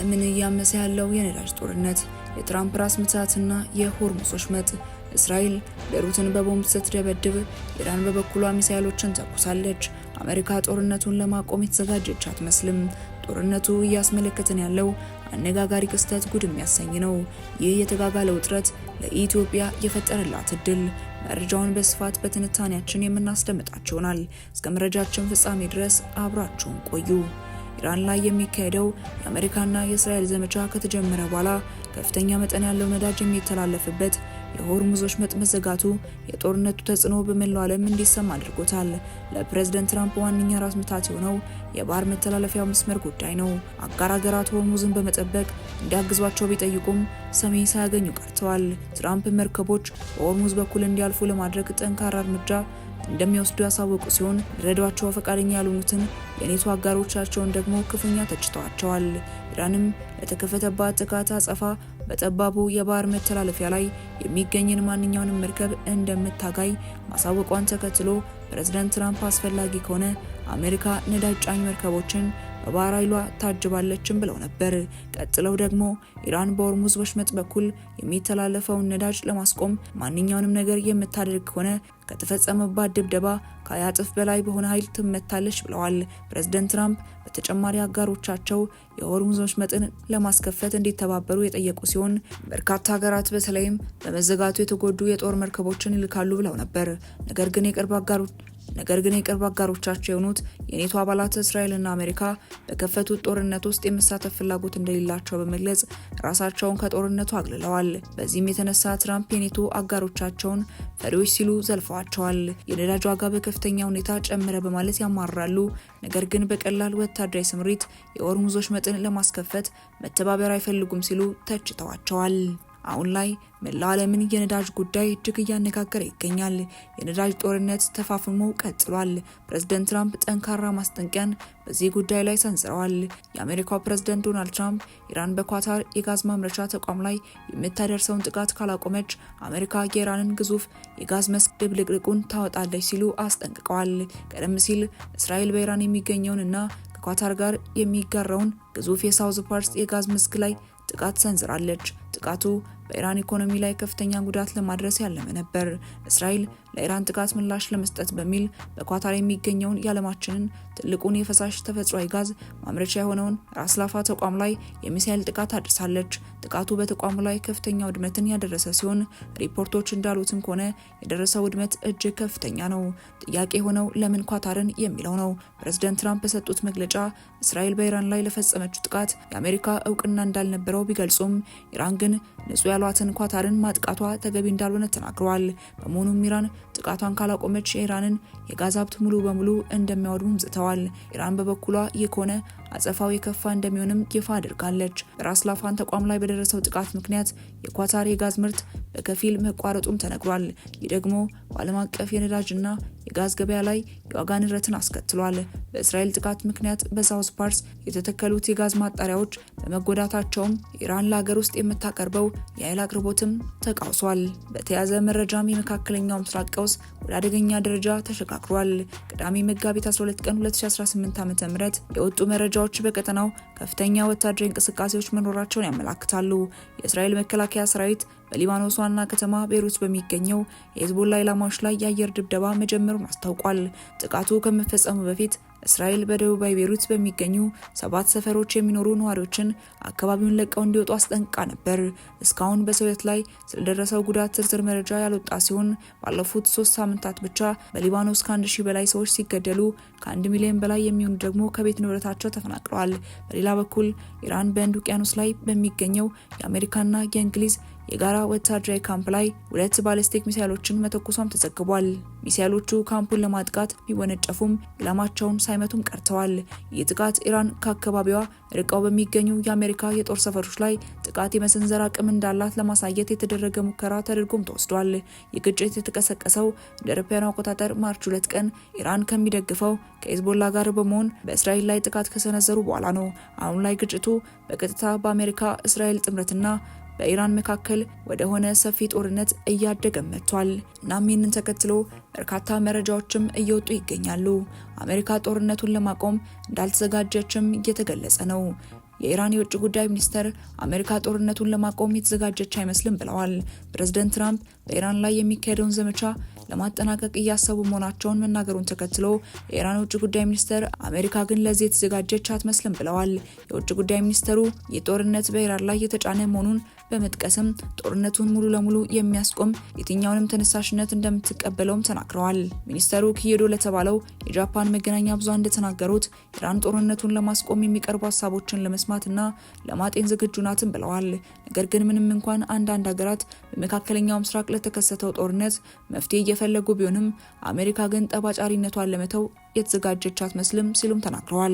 ዓለምን እያመሰ ያለው የነዳጅ ጦርነት፣ የትራምፕ ራስ ምታትና የሆርሙዝ ወሽመጥ። እስራኤል ቤሩትን በቦምብ ስትደበድብ፣ ኢራን በበኩሏ ሚሳኤሎችን ተኩሳለች። አሜሪካ ጦርነቱን ለማቆም የተዘጋጀች አትመስልም። ጦርነቱ እያስመለከተን ያለው አነጋጋሪ ክስተት ጉድ የሚያሰኝ ነው። ይህ የተጋጋለ ውጥረት ለኢትዮጵያ የፈጠረላት እድል። መረጃውን በስፋት በትንታኔያችን የምናስደምጣችሁናል። እስከ መረጃችን ፍጻሜ ድረስ አብራችሁን ቆዩ። ኢራን ላይ የሚካሄደው የአሜሪካና የእስራኤል ዘመቻ ከተጀመረ በኋላ ከፍተኛ መጠን ያለው ነዳጅ የሚተላለፍበት የሆርሙዝ ወሽመጥ መዘጋቱ የጦርነቱ ተጽዕኖ በመላው ዓለም እንዲሰማ አድርጎታል። ለፕሬዝዳንት ትራምፕ ዋነኛ ራስ ምታት የሆነው የባህር መተላለፊያው መስመር ጉዳይ ነው። አጋር ሀገራት ሆርሙዝን በመጠበቅ እንዲያግዟቸው ቢጠይቁም ሰሚ ሳያገኙ ቀርተዋል። ትራምፕ መርከቦች በሆርሙዝ በኩል እንዲያልፉ ለማድረግ ጠንካራ እርምጃ እንደሚወስዱ ያሳወቁ ሲሆን ሊረዷቸው ፈቃደኛ ያልሆኑትን የኔቶ አጋሮቻቸውን ደግሞ ክፉኛ ተችተዋቸዋል። ኢራንም ለተከፈተባት ጥቃት አጸፋ በጠባቡ የባህር መተላለፊያ ላይ የሚገኝን ማንኛውንም መርከብ እንደምታጋይ ማሳወቋን ተከትሎ ፕሬዝዳንት ትራምፕ አስፈላጊ ከሆነ አሜሪካ ነዳጅ ጫኝ መርከቦችን በባህር ኃይሏ ታጅባለችም ብለው ነበር። ቀጥለው ደግሞ ኢራን በሆርሙዝ ወሽመጥ በኩል የሚተላለፈውን ነዳጅ ለማስቆም ማንኛውንም ነገር የምታደርግ ከሆነ ከተፈጸመባት ድብደባ ከ20 እጥፍ በላይ በሆነ ኃይል ትመታለች ብለዋል። ፕሬዝዳንት ትራምፕ በተጨማሪ አጋሮቻቸው የሆርሙዝ ወሽመጥን ለማስከፈት እንዲተባበሩ የጠየቁ ሲሆን በርካታ ሀገራት በተለይም በመዘጋቱ የተጎዱ የጦር መርከቦችን ይልካሉ ብለው ነበር። ነገር ግን የቅርብ አጋሮቻቸው የሆኑት የኔቶ አባላት እስራኤልና አሜሪካ በከፈቱት ጦርነት ውስጥ የመሳተፍ ፍላጎት እንደሌላቸው በመግለጽ ራሳቸውን ከጦርነቱ አግልለዋል። በዚህም የተነሳ ትራምፕ የኔቶ አጋሮቻቸውን ፈሪዎች ሲሉ ዘልፈዋቸዋል። የነዳጅ ዋጋ በከፍተኛ ሁኔታ ጨመረ በማለት ያማራሉ። ነገር ግን በቀላል ወታደራዊ ስምሪት የሆርሙዝ ወሽመጥን ለማስከፈት መተባበር አይፈልጉም ሲሉ ተችተዋቸዋል። አሁን ላይ መላው ዓለምን የነዳጅ ጉዳይ እጅግ እያነጋገረ ይገኛል። የነዳጅ ጦርነት ተፋፍሞ ቀጥሏል። ፕሬዝዳንት ትራምፕ ጠንካራ ማስጠንቀቂያን በዚህ ጉዳይ ላይ ሰንዝረዋል። የአሜሪካው ፕሬዝዳንት ዶናልድ ትራምፕ ኢራን በኳታር የጋዝ ማምረቻ ተቋም ላይ የምታደርሰውን ጥቃት ካላቆመች አሜሪካ የኢራንን ግዙፍ የጋዝ መስክ ድብልቅልቁን ታወጣለች ሲሉ አስጠንቅቀዋል። ቀደም ሲል እስራኤል በኢራን የሚገኘውንና ከኳታር ጋር የሚጋራውን ግዙፍ የሳውዝ ፓርስ የጋዝ መስክ ላይ ጥቃት ሰንዝራለች። ጥቃቱ በኢራን ኢኮኖሚ ላይ ከፍተኛ ጉዳት ለማድረስ ያለመ ነበር። እስራኤል ለኢራን ጥቃት ምላሽ ለመስጠት በሚል በኳታር የሚገኘውን የዓለማችንን ትልቁን የፈሳሽ ተፈጥሯዊ ጋዝ ማምረቻ የሆነውን ራስ ላፋ ተቋም ላይ የሚሳኤል ጥቃት አድርሳለች። ጥቃቱ በተቋሙ ላይ ከፍተኛ ውድመትን ያደረሰ ሲሆን ሪፖርቶች እንዳሉትም ከሆነ የደረሰው ውድመት እጅግ ከፍተኛ ነው። ጥያቄ የሆነው ለምን ኳታርን የሚለው ነው። ፕሬዝዳንት ትራምፕ በሰጡት መግለጫ እስራኤል በኢራን ላይ ለፈጸመችው ጥቃት የአሜሪካ እውቅና እንዳልነበረው ቢገልጹም ኢራን ግን ንጹህ ያሏትን ኳታርን ማጥቃቷ ተገቢ እንዳልሆነ ተናግረዋል። በመሆኑም ኢራን ጥቃቷን ካላቆመች የኢራንን የጋዝ ሀብት ሙሉ በሙሉ እንደሚያወድሙም ዝተዋል። ኢራን በበኩሏ ይህ ከሆነ አጸፋው የከፋ እንደሚሆንም ይፋ አድርጋለች። በራስ ላፋን ተቋም ላይ በደረሰው ጥቃት ምክንያት የኳታር የጋዝ ምርት በከፊል መቋረጡም ተነግሯል። ይህ ደግሞ በዓለም አቀፍ የነዳጅና የጋዝ ገበያ ላይ የዋጋ ንረትን አስከትሏል። በእስራኤል ጥቃት ምክንያት በሳውዝ ፓርስ የተተከሉት የጋዝ ማጣሪያዎች በመጎዳታቸውም ኢራን ለሀገር ውስጥ የምታቀርበው የኃይል አቅርቦትም ተቃውሷል። በተያያዘ መረጃም የመካከለኛው ምስራቅ ቀውስ ወደ አደገኛ ደረጃ ተሸጋግሯል። ቅዳሜ መጋቢት 12 ቀን 2018 ዓ.ም የወጡ መረጃዎች በቀጠናው ከፍተኛ ወታደራዊ እንቅስቃሴዎች መኖራቸውን ያመላክታሉ። የእስራኤል መከላከያ ሰራዊት በሊባኖስ ዋና ከተማ ቤይሩት በሚገኘው የሂዝቦላ ኢላማዎች ላይ የአየር ድብደባ መጀመሩን አስታውቋል። ጥቃቱ ከመፈጸሙ በፊት እስራኤል በደቡባዊ ቤይሩት በሚገኙ 7 ሰፈሮች የሚኖሩ ነዋሪዎችን አካባቢውን ለቀው እንዲወጡ አስጠንቅቃ ነበር። እስካሁን በሰው ሕይወት ላይ ስለደረሰው ጉዳት ዝርዝር መረጃ ያልወጣ ሲሆን ባለፉት 3 ሳምንታት ብቻ በሊባኖስ ከ1000 በላይ ሰዎች ሲገደሉ ከ1 ሚሊዮን በላይ የሚሆኑ ደግሞ ከቤት ንብረታቸው ተፈናቅለዋል። በሌላ በኩል ኢራን በህንድ ውቅያኖስ ላይ በሚገኘው የአሜሪካና የእንግሊዝ የጋራ ወታደራዊ ካምፕ ላይ 2 ባሊስቲክ ሚሳኤሎችን መተኮሷም ተዘግቧል። ሚሳኤሎቹ ካምፑን ለማጥቃት ቢወነጨፉም ኢላማቸውን ሳይመቱም ቀርተዋል። ይህ ጥቃት ኢራን ከአካባቢዋ ርቀው በሚገኙ የአሜሪካ የጦር ሰፈሮች ላይ ጥቃት የመሰንዘር አቅም እንዳላት ለማሳየት የተደረገ ሙከራ ተደርጎም ተወስዷል። ይህ ግጭት የተቀሰቀሰው እንደ አውሮፓውያን አቆጣጠር ማርች 2 ቀን ኢራን ከሚደግፈው ከሂዝቦላ ጋር በመሆን በእስራኤል ላይ ጥቃት ከሰነዘሩ በኋላ ነው። አሁን ላይ ግጭቱ በቀጥታ በአሜሪካ እስራኤል ጥምረትና በኢራን መካከል ወደ ሆነ ሰፊ ጦርነት እያደገ መጥቷል። እናም ይህንን ተከትሎ በርካታ መረጃዎችም እየወጡ ይገኛሉ። አሜሪካ ጦርነቱን ለማቆም እንዳልተዘጋጀችም እየተገለጸ ነው። የኢራን የውጭ ጉዳይ ሚኒስተር አሜሪካ ጦርነቱን ለማቆም የተዘጋጀች አይመስልም ብለዋል። ፕሬዝዳንት ትራምፕ በኢራን ላይ የሚካሄደውን ዘመቻ ለማጠናቀቅ እያሰቡ መሆናቸውን መናገሩን ተከትሎ የኢራን ውጭ ጉዳይ ሚኒስተር አሜሪካ ግን ለዚህ የተዘጋጀች አትመስልም ብለዋል። የውጭ ጉዳይ ሚኒስተሩ የጦርነት በኢራን ላይ የተጫነ መሆኑን በመጥቀስም ጦርነቱን ሙሉ ለሙሉ የሚያስቆም የትኛውንም ተነሳሽነት እንደምትቀበለውም ተናግረዋል። ሚኒስተሩ ኪዮዶ ለተባለው የጃፓን መገናኛ ብዙሃን እንደተናገሩት ኢራን ጦርነቱን ለማስቆም የሚቀርቡ ሀሳቦችን ለመስማትና ለማጤን ዝግጁ ናትም ብለዋል። ነገር ግን ምንም እንኳን አንዳንድ ሀገራት በመካከለኛው ምስራቅ ለተከሰተው ጦርነት መፍትሄ እየፈለጉ ቢሆንም አሜሪካ ግን ጠባጫሪነቷን ለመተው የተዘጋጀች አትመስልም ሲሉም ተናግረዋል።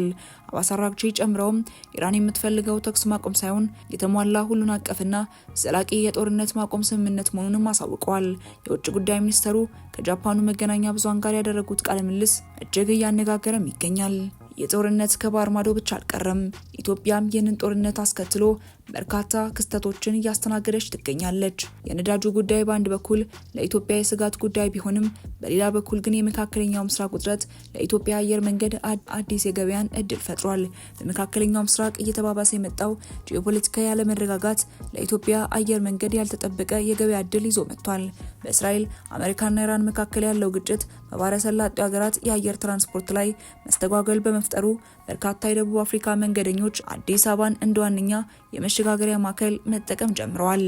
አባስ አራግቺ ጨምረውም ኢራን የምትፈልገው ተኩስ ማቆም ሳይሆን የተሟላ ሁሉን አቀፍና ዘላቂ የጦርነት ማቆም ስምምነት መሆኑንም አሳውቀዋል። የውጭ ጉዳይ ሚኒስተሩ ከጃፓኑ መገናኛ ብዙሃን ጋር ያደረጉት ቃለ ምልልስ እጅግ እያነጋገረም ይገኛል። የጦርነት ከባህር ማዶ ብቻ አልቀረም። ኢትዮጵያም ይህንን ጦርነት አስከትሎ በርካታ ክስተቶችን እያስተናገደች ትገኛለች። የነዳጁ ጉዳይ በአንድ በኩል ለኢትዮጵያ የስጋት ጉዳይ ቢሆንም በሌላ በኩል ግን የመካከለኛው ምስራቅ ውጥረት ለኢትዮጵያ አየር መንገድ አዲስ የገበያን እድል ፈጥሯል። በመካከለኛው ምስራቅ እየተባባሰ የመጣው ጂኦፖለቲካዊ ያለመረጋጋት ለኢትዮጵያ አየር መንገድ ያልተጠበቀ የገበያ እድል ይዞ መጥቷል። በእስራኤል አሜሪካና ኢራን መካከል ያለው ግጭት በባሕረ ሰላጤው ሀገራት የአየር ትራንስፖርት ላይ መስተጓጎል በመፍጠሩ በርካታ የደቡብ አፍሪካ መንገደኞች አዲስ አበባን እንደ ዋነኛ የመሸጋገሪያ ማዕከል መጠቀም ጀምረዋል።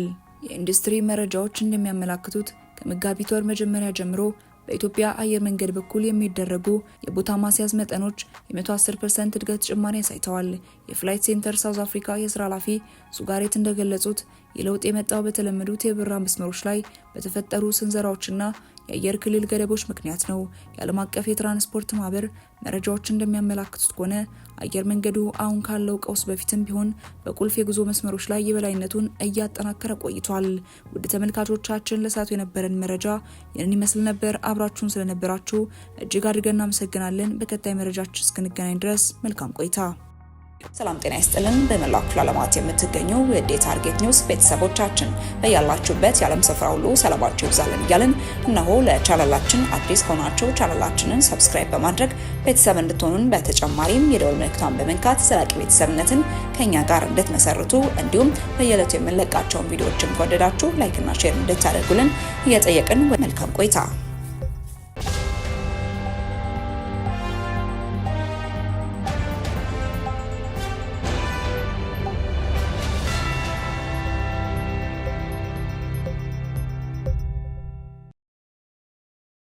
የኢንዱስትሪ መረጃዎች እንደሚያመላክቱት ከመጋቢት ወር መጀመሪያ ጀምሮ በኢትዮጵያ አየር መንገድ በኩል የሚደረጉ የቦታ ማስያዝ መጠኖች የ110% እድገት ጭማሪ አሳይተዋል። የፍላይት ሴንተር ሳውዝ አፍሪካ የስራ ኃላፊ ሱጋሬት እንደገለጹት የለውጥ የመጣው በተለመዱት የበረራ መስመሮች ላይ በተፈጠሩ ስንዘራዎችና የአየር ክልል ገደቦች ምክንያት ነው። የዓለም አቀፍ የትራንስፖርት ማህበር መረጃዎች እንደሚያመላክቱት ከሆነ አየር መንገዱ አሁን ካለው ቀውስ በፊትም ቢሆን በቁልፍ የጉዞ መስመሮች ላይ የበላይነቱን እያጠናከረ ቆይቷል። ውድ ተመልካቾቻችን ለሰዓቱ የነበረን መረጃ ይህንን ይመስል ነበር። አብራችሁን ስለነበራችሁ እጅግ አድርገን እናመሰግናለን። በቀጣይ መረጃችን እስክንገናኝ ድረስ መልካም ቆይታ። ሰላም ጤና ይስጥልን። በመላው ክፍለ ዓለማት የምትገኙ የዴ ታርጌት ኒውስ ቤተሰቦቻችን በያላችሁበት የዓለም ስፍራ ሁሉ ሰላማችሁ ይብዛልን እያልን እነሆ ለቻናላችን አዲስ ከሆናችሁ ቻናላችንን ሰብስክራይብ በማድረግ ቤተሰብ እንድትሆኑን በተጨማሪም የደወል ምልክቷን በመንካት ዘላቂ ቤተሰብነትን ከኛ ጋር እንድትመሰርቱ እንዲሁም በየዕለቱ የምንለቃቸውን ቪዲዮዎችን ከወደዳችሁ ላይክ እና ሼር እንድታደርጉልን እየጠየቅን መልካም ቆይታ